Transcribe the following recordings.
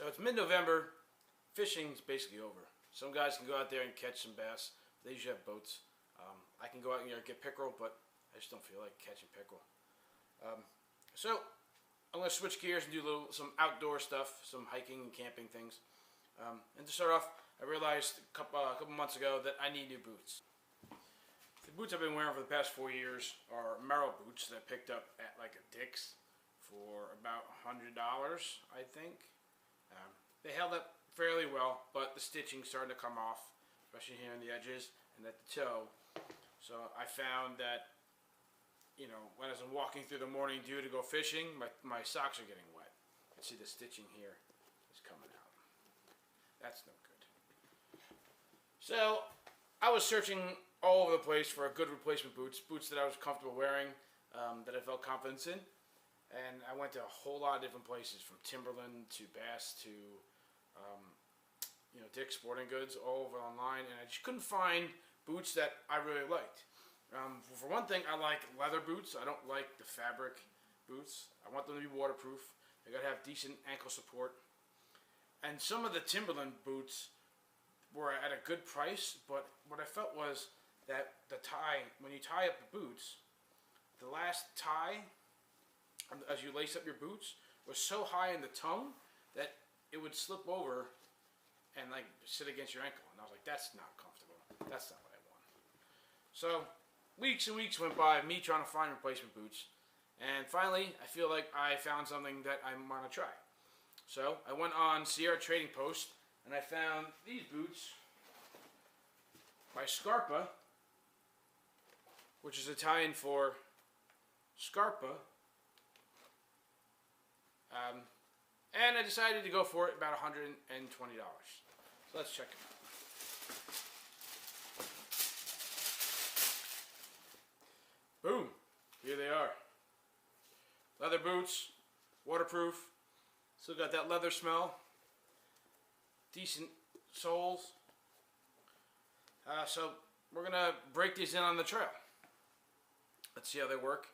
So it's mid-November. Fishing's basically over. Some guys can go out there and catch some bass. They usually have boats. I can go out and get pickerel, but I just don't feel like catching pickerel. So I'm going to switch gears and do some outdoor stuff, some hiking and camping things. And to start off, I realized a couple months ago that I need new boots. The boots I've been wearing for the past 4 years are Merrill boots that I picked up at like a Dick's for about $100, I think. They held up fairly well, but the stitching's starting to come off, especially here on the edges and at the toe. So I found that, when as I'm walking through the morning dew to go fishing, my socks are getting wet. You can see the stitching here is coming out. That's no good. So I was searching all over the place for a good replacement boots that I was comfortable wearing, that I felt confidence in. And I went to a whole lot of different places, from Timberland to Bass to, Dick's Sporting Goods, all over online, and I just couldn't find boots that I really liked. For one thing, I like leather boots. I don't like the fabric boots. I want them to be waterproof. They gotta have decent ankle support. And some of the Timberland boots were at a good price, but what I felt was that the tie, when you tie up the boots, the last tie, as you lace up your boots, was so high in the tongue that it would slip over and like sit against your ankle. And I was like, that's not comfortable. That's not what I want. So weeks and weeks went by, me trying to find replacement boots. And finally, I feel like I found something that I want to try. So I went on Seirra Trading Post and I found these boots by Scarpa, which is Italian for Scarpa. And I decided to go for it, about $120. So let's check them out. Boom! Here they are. Leather boots, waterproof, still got that leather smell, decent soles. So we're going to break these in on the trail. Let's see how they work.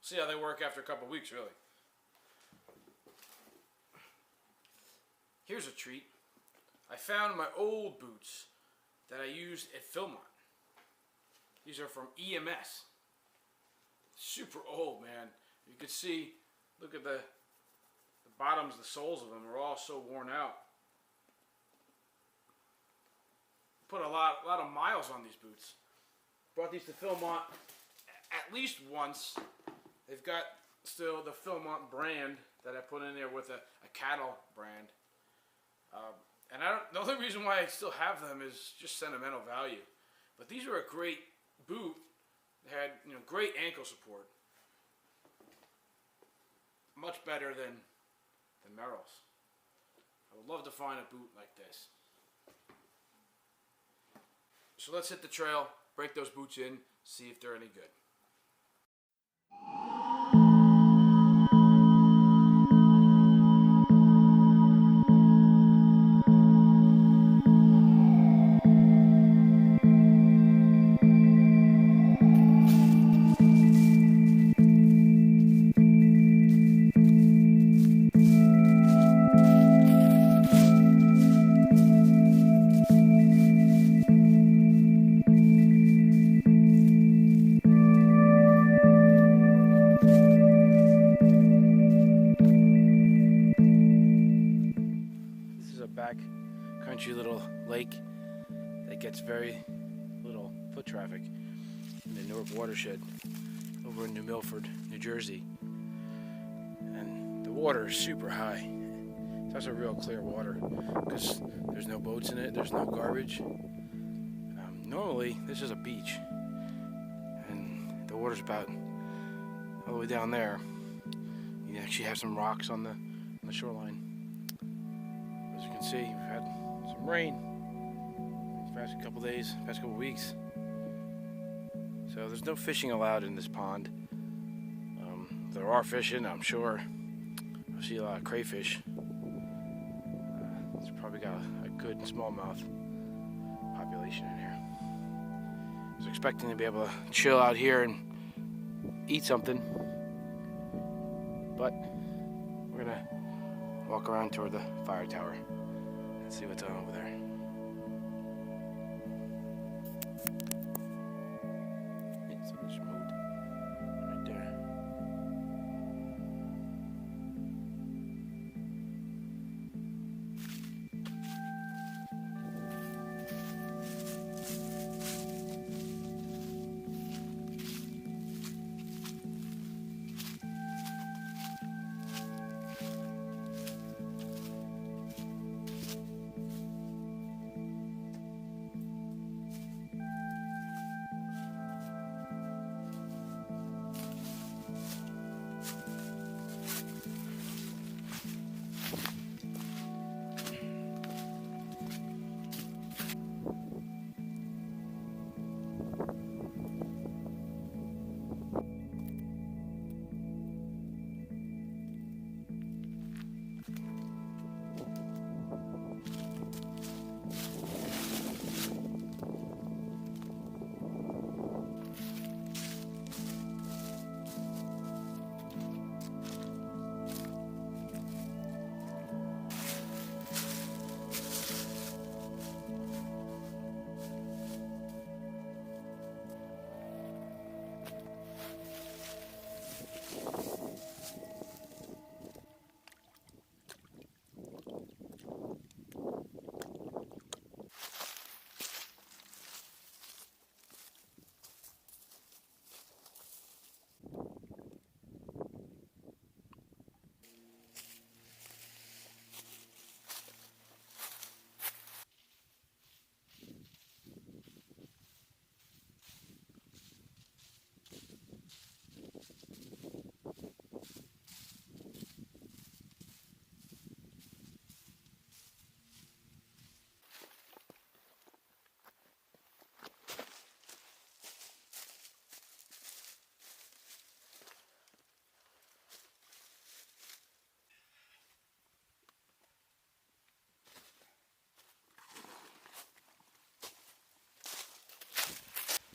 See how they work after a couple weeks, really. Here's a treat. I found my old boots that I used at Philmont. These are from EMS. Super old, man. You can see, look at the bottoms, the soles of them are all so worn out. Put a lot of miles on these boots. Brought these to Philmont at least once. They've got still the Philmont brand that I put in there with a cattle brand. And the only reason why I still have them is just sentimental value. But these are a great boot. They had great ankle support. Much better than Merrill's. I would love to find a boot like this. So let's hit the trail, break those boots in, see if they're any good. Country little lake that gets very little foot traffic in the Newark Watershed over in Milford, New Jersey. And the water is super high. It's also real clear water because there's no boats in it, there's no garbage. Normally this is a beach and the water's about all the way down there. You actually have some rocks on the shoreline. As you can see, we've had some rain the past couple days, past couple weeks. So there's no fishing allowed in this pond. There are fish in it, I'm sure. I see a lot of crayfish. It's probably got a good smallmouth population in here. I was expecting to be able to chill out here and eat something, but we're gonna walk around toward the fire tower and see what's on over there. Yeah, something just moved right there.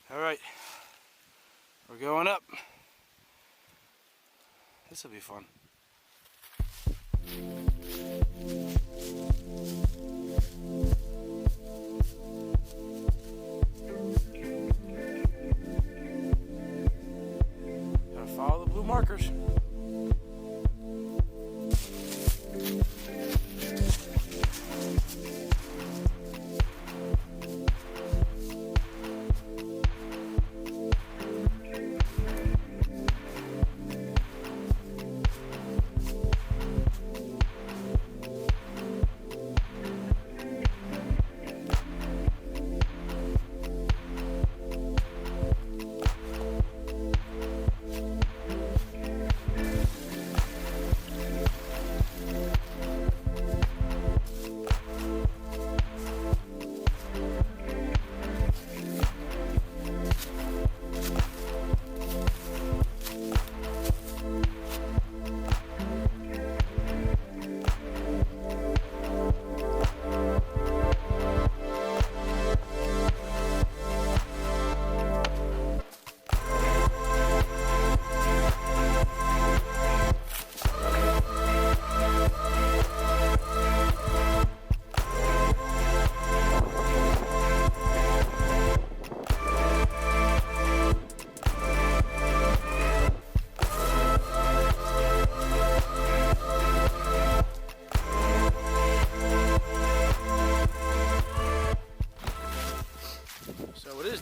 Alright, we're going up. This will be fun. Gotta follow the blue markers.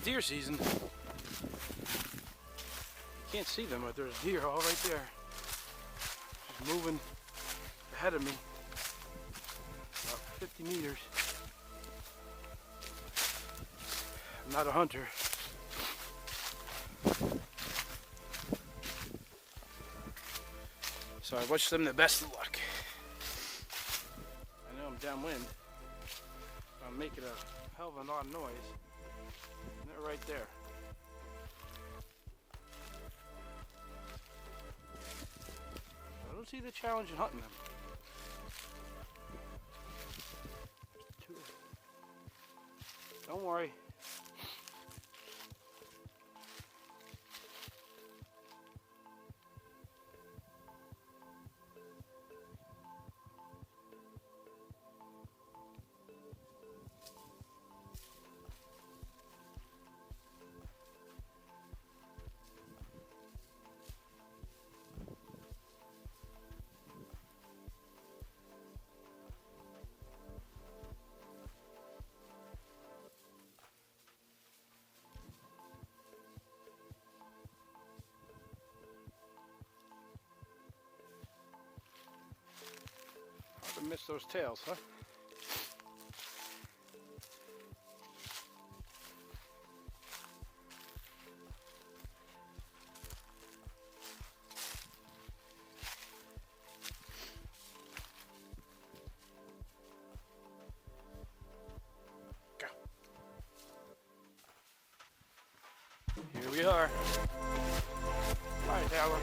Deer season. You can't see them, but there's deer all right there. Just moving ahead of me. About 50 meters. I'm not a hunter. So I wish them the best of luck. I know I'm downwind. I'm making a hell of an odd noise. And they're right there. I don't see the challenge in hunting them. Don't worry. miss those tails, huh? Go. Here we are. Hi, Tyler.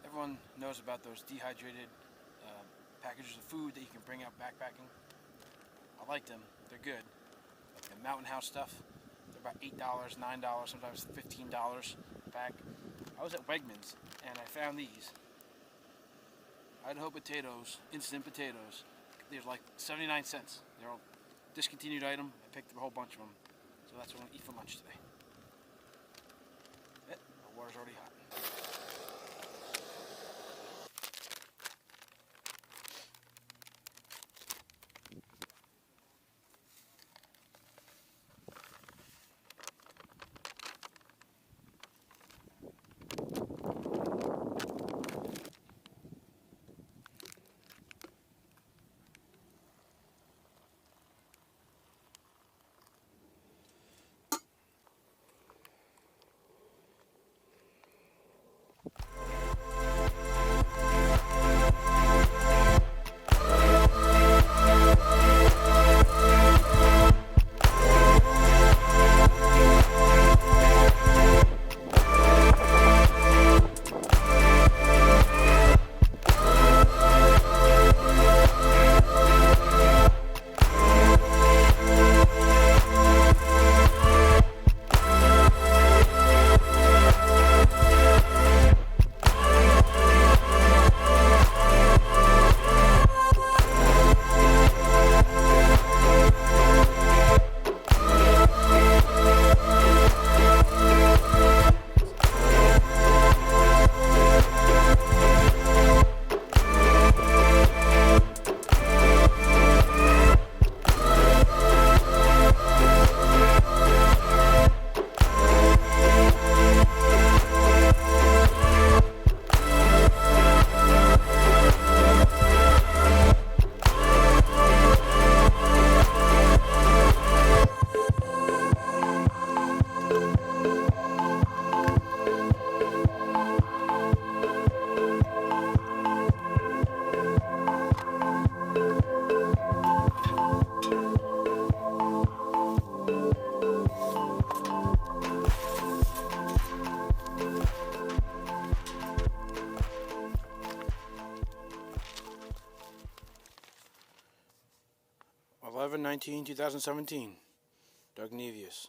Everyone knows about those dehydrated packages of food that you can bring out backpacking. I like them. They're good. Like the Mountain House stuff, they're about $8, $9, sometimes $15 a pack. I was at Wegmans and I found these Idaho potatoes, instant potatoes. They're like 79 cents. They're a discontinued item. I picked up a whole bunch of them. So that's what I'm going to eat for lunch today. The water's already hot. Eleven 19/2017. Doug Nevius.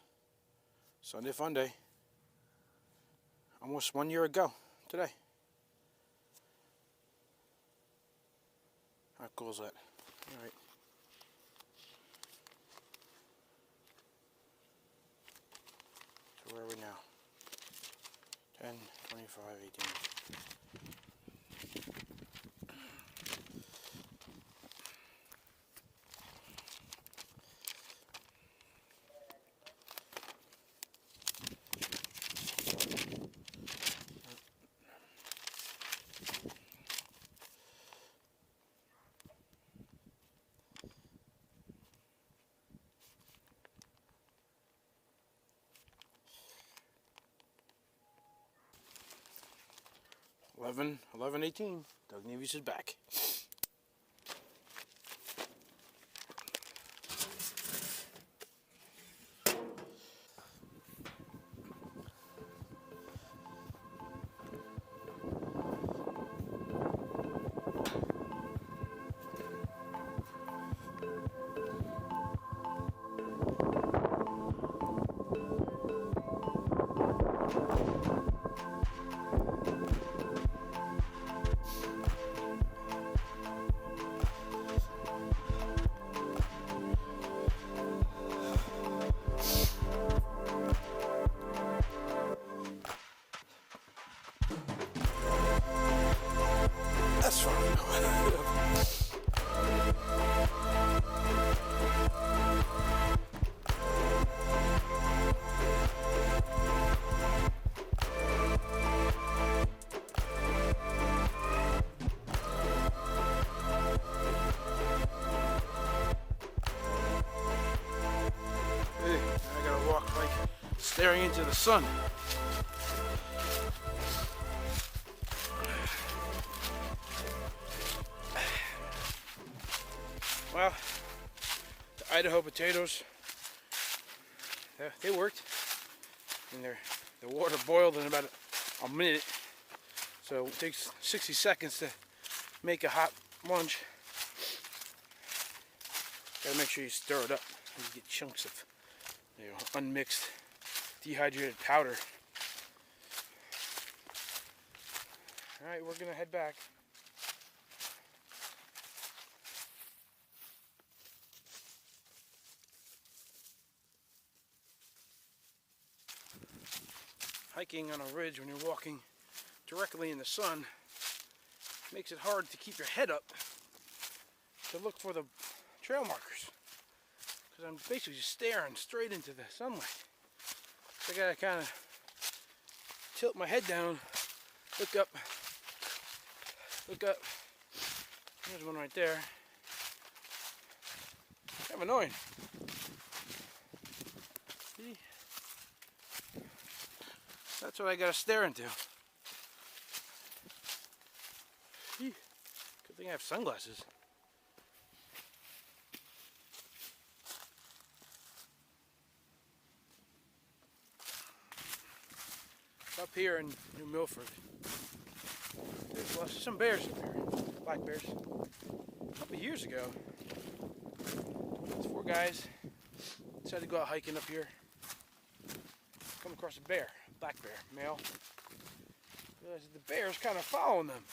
Sunday Fun Day. Almost 1 year ago today. How cool is that? Alright. So where are we now? 10, 25, 18. 11:18. Doug Neves is back. That's fine. Hey, I gotta walk like staring into the sun. Well, the Idaho potatoes, they worked, and the water boiled in about a minute, so it takes 60 seconds to make a hot lunch. Gotta make sure you stir it up, and you get chunks of unmixed, dehydrated powder. Alright, we're gonna head back. Hiking on a ridge when you're walking directly in the sun makes it hard to keep your head up to look for the trail markers, because I'm basically just staring straight into the sunlight. So I gotta kind of tilt my head down, look up. There's one right there. Kind of annoying. See? That's what I gotta stare into. Good thing I have sunglasses. Up here in New Milford, there's some bears up here, black bears. A couple of years ago, these 4 guys decided to go out hiking up here. Come across a bear, black bear, male. Realized that the bear's kind of following them.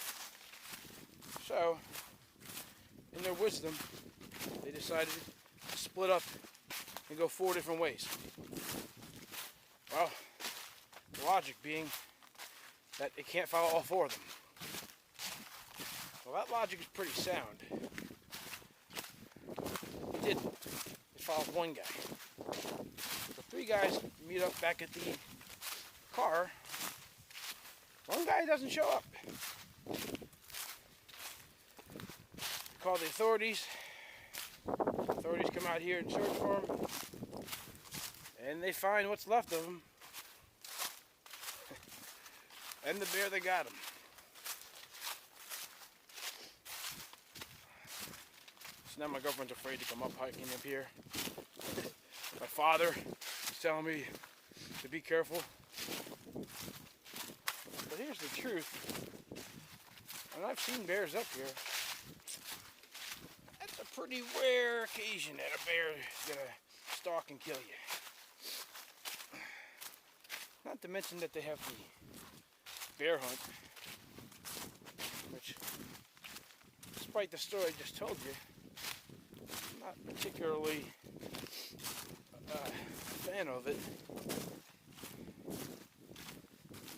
So, in their wisdom, they decided to split up and go 4 different ways. Well, the logic being that it can't follow all 4 of them. Well, that logic is pretty sound. It didn't. It followed 1 guy. So 3 guys meet up back at the car. 1 guy doesn't show up. Call the authorities. Authorities come out here and search for him. And they find what's left of him. And the bear that got him. So now my girlfriend's afraid to come up hiking up here. My father is telling me to be careful. But here's the truth. And I've seen bears up here. That's a pretty rare occasion that a bear is gonna stalk and kill you. Not to mention that they have the bear hunt, which, despite the story I just told you, I'm not particularly a fan of it.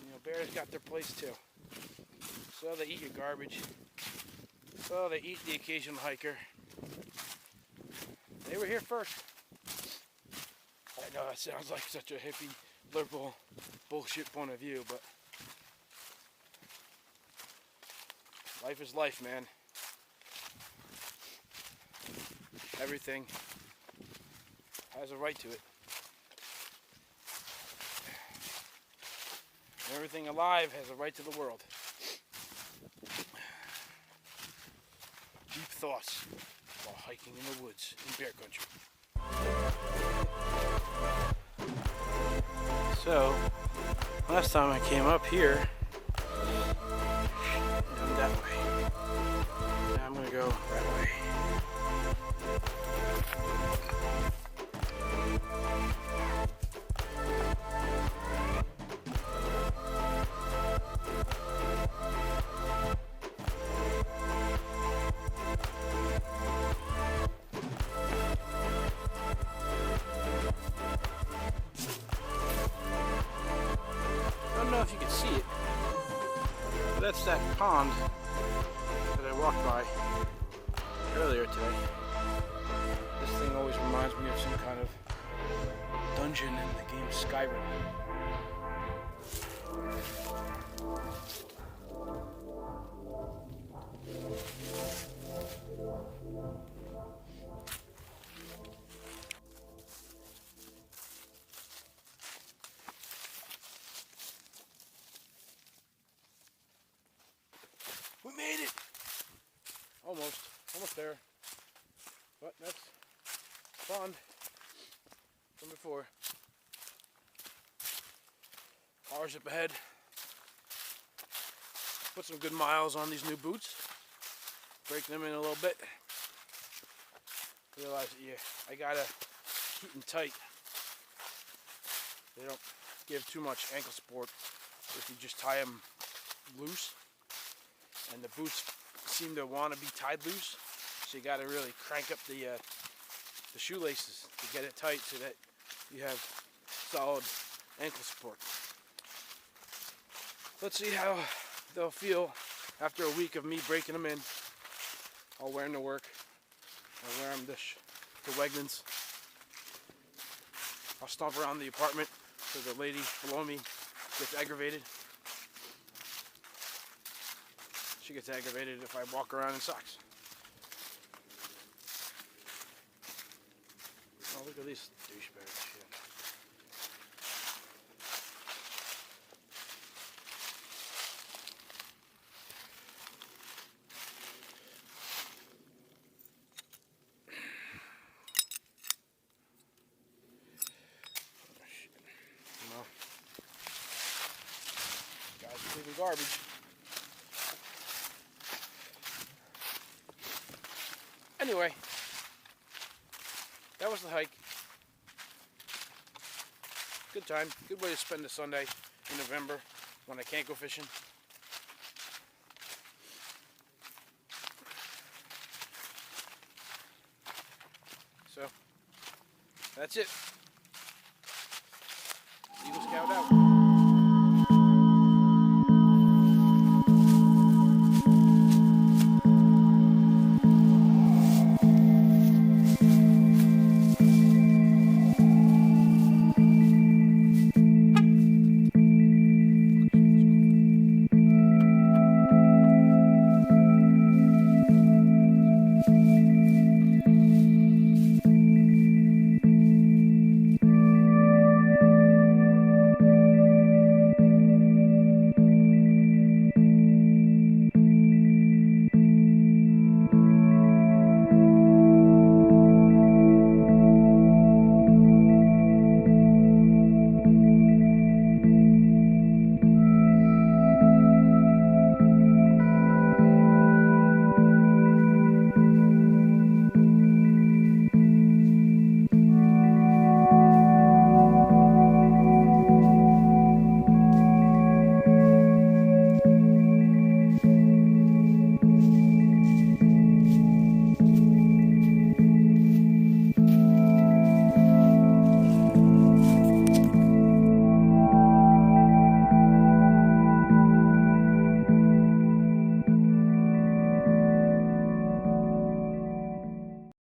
You know, bears got their place too. So they eat your garbage. So they eat the occasional hiker. They were here first. I know that sounds like such a hippie, liberal, bullshit point of view, but life is life, man. Everything has a right to it. Everything alive has a right to the world. thoughts while hiking in the woods in bear country. So, last time I came up here, and that way. Now I'm gonna go that way. I don't know if you can see it, but that's that pond that I walked by earlier today. This thing always reminds me of some kind of dungeon in the game Skyrim. We made it! Almost there. But that's pond from before. Cars up ahead. Put some good miles on these new boots. Break them in a little bit. Realize I gotta keep them tight. They don't give too much ankle support if you just tie them loose. And the boots seem to want to be tied loose, so you got to really crank up the shoelaces to get it tight so that you have solid ankle support. Let's see how they'll feel after a week of me breaking them in. I'll wear them to work. I'll wear them to Wegmans. I'll stomp around the apartment so the lady below me gets aggravated. She gets aggravated if I walk around in socks. Oh, look at these douchebags. Shit. Oh, shit. Well, guys are leaving garbage. Anyway, that was the hike. Good time. Good way to spend a Sunday in November when I can't go fishing. So, that's it.